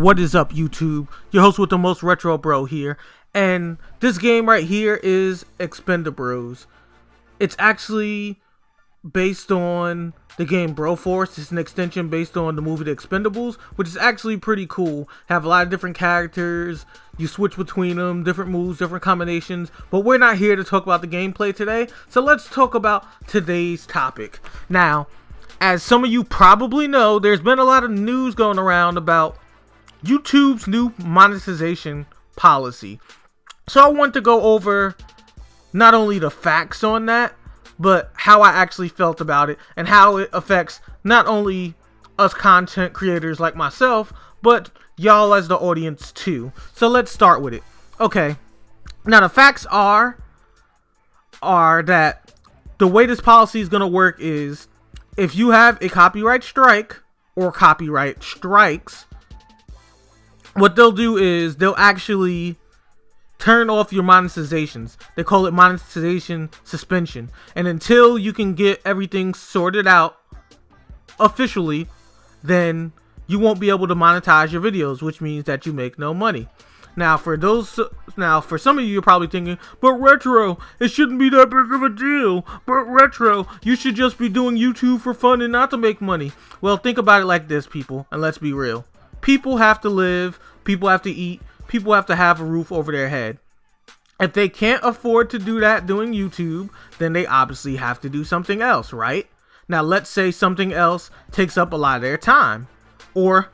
What is up, YouTube? Your host with the most, RonnRetrobro here, and this game right here is Expendables. It's actually based on the game Broforce. It's an extension based on the movie The Expendables, which is actually pretty cool. Have a lot of different characters, you switch between them, different moves, different combinations, but we're not here to talk about the gameplay today, so let's talk about today's topic. Now, as some of you probably know, there's been a lot of news going around about YouTube's new monetization policy. So I want to go over not only the facts on that, but how I actually felt about it and how it affects not only us content creators like myself, but y'all as the audience too. So let's start with it. Okay, now the facts are that the way this policy is going to work is if you have a copyright strike or copyright strikes, what they'll do is they'll actually turn off your monetizations. They call it monetization suspension. And until you can get everything sorted out officially, then you won't be able to monetize your videos, which means that you make no money. Now, for some of you, you're probably thinking, but Retro, it shouldn't be that big of a deal. But Retro, you should just be doing YouTube for fun and not to make money. Well, think about it like this, people, and let's be real. People have to live, people have to eat, people have to have a roof over their head. If they can't afford to do that doing YouTube, then they obviously have to do something else, right? Now, let's say something else takes up a lot of their time, or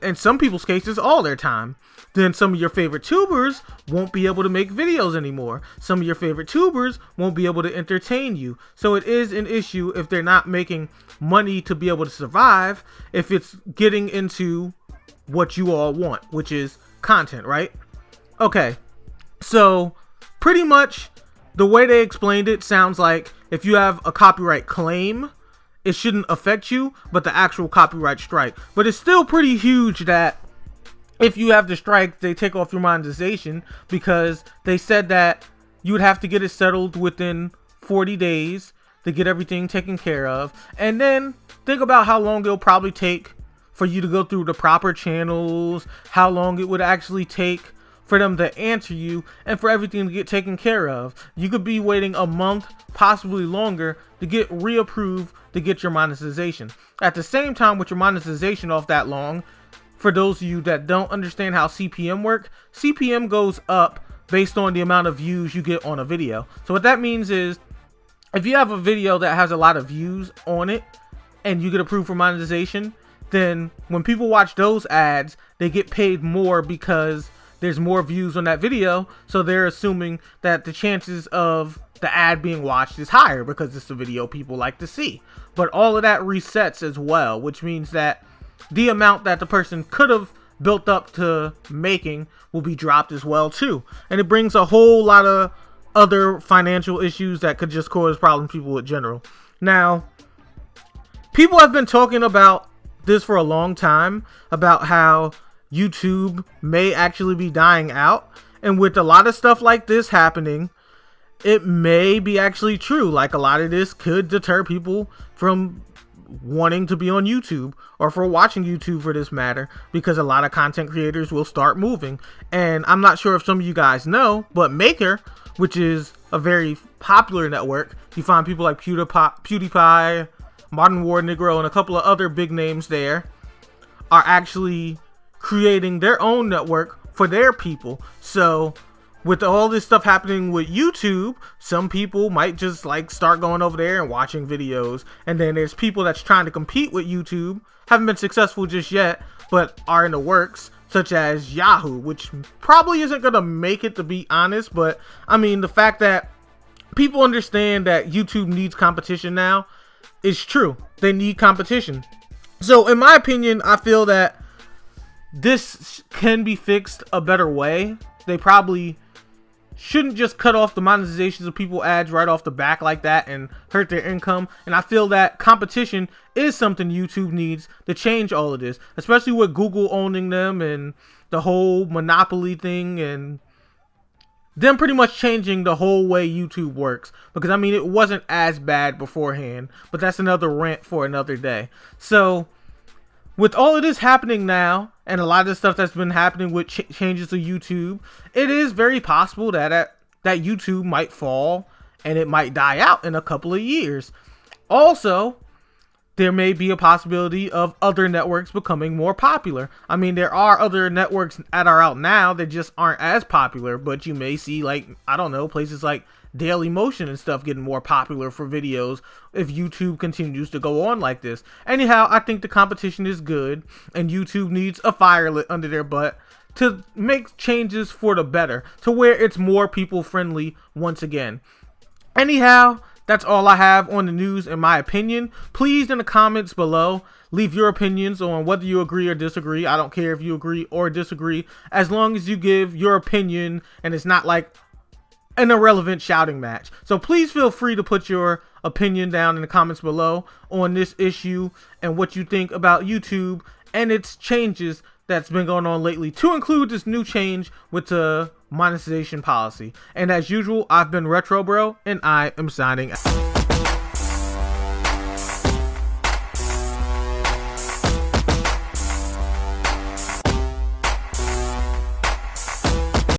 in some people's cases, all their time. Then some of your favorite tubers won't be able to make videos anymore. Some of your favorite tubers won't be able to entertain you. So it is an issue if they're not making money to be able to survive, if it's getting into what you all want, which is content, right? Okay, so pretty much the way they explained it sounds like if you have a copyright claim, it shouldn't affect you, but the actual copyright strike. But it's still pretty huge that if you have the strike, they take off your monetization, because they said that you would have to get it settled within 40 days to get everything taken care of. And then think about how long it'll probably take for you to go through the proper channels, how long it would actually take for them to answer you, and for everything to get taken care of. You could be waiting a month, possibly longer, to get reapproved to get your monetization. At the same time, with your monetization off that long, for those of you that don't understand how CPM work, CPM goes up based on the amount of views you get on a video. So what that means is, if you have a video that has a lot of views on it and you get approved for monetization, then when people watch those ads, they get paid more because there's more views on that video. So they're assuming that the chances of the ad being watched is higher because it's the video people like to see. But all of that resets as well, which means that the amount that the person could have built up to making will be dropped as well too. And it brings a whole lot of other financial issues that could just cause problems for people in general. Now, people have been talking about this for a long time, about how YouTube may actually be dying out, and with a lot of stuff like this happening, it may be actually true. Like, a lot of this could deter people from wanting to be on YouTube, or for watching YouTube for this matter, because a lot of content creators will start moving. And I'm not sure if some of you guys know, but Maker, which is a very popular network, you find people like PewDiePie, Modern War Negro, and a couple of other big names there, are actually creating their own network for their people. So with all this stuff happening with YouTube, some people might just like start going over there and watching videos. And then there's people that's trying to compete with YouTube, haven't been successful just yet, but are in the works, such as Yahoo, which probably isn't going to make it, to be honest. But I mean, the fact that people understand that YouTube needs competition now is true. They need competition. So in my opinion, I feel that this can be fixed a better way. They probably shouldn't just cut off the monetizations of people ads right off the back like that and hurt their income. And I feel that competition is something YouTube needs to change all of this, especially with Google owning them and the whole monopoly thing, and them pretty much changing the whole way YouTube works. Because I mean, it wasn't as bad beforehand, but that's another rant for another day. So with all of this happening now, and a lot of the stuff that's been happening with changes to YouTube, it is very possible that YouTube might fall and it might die out in a couple of years. Also, there may be a possibility of other networks becoming more popular. I mean, there are other networks that are out now that just aren't as popular, but you may see, like, I don't know, places like Daily Motion and stuff getting more popular for videos if YouTube continues to go on like this. Anyhow, I think the competition is good, and YouTube needs a fire lit under their butt to make changes for the better, to where it's more people friendly once again. Anyhow, that's all I have on the news in my opinion. Please, in the comments below, leave your opinions on whether you agree or disagree. I don't care if you agree or disagree, as long as you give your opinion and it's not like an irrelevant shouting match. So please feel free to put your opinion down in the comments below on this issue and what you think about YouTube and its changes that's been going on lately, to include this new change with the monetization policy. And as usual, I've been RetroBro, and I am signing out.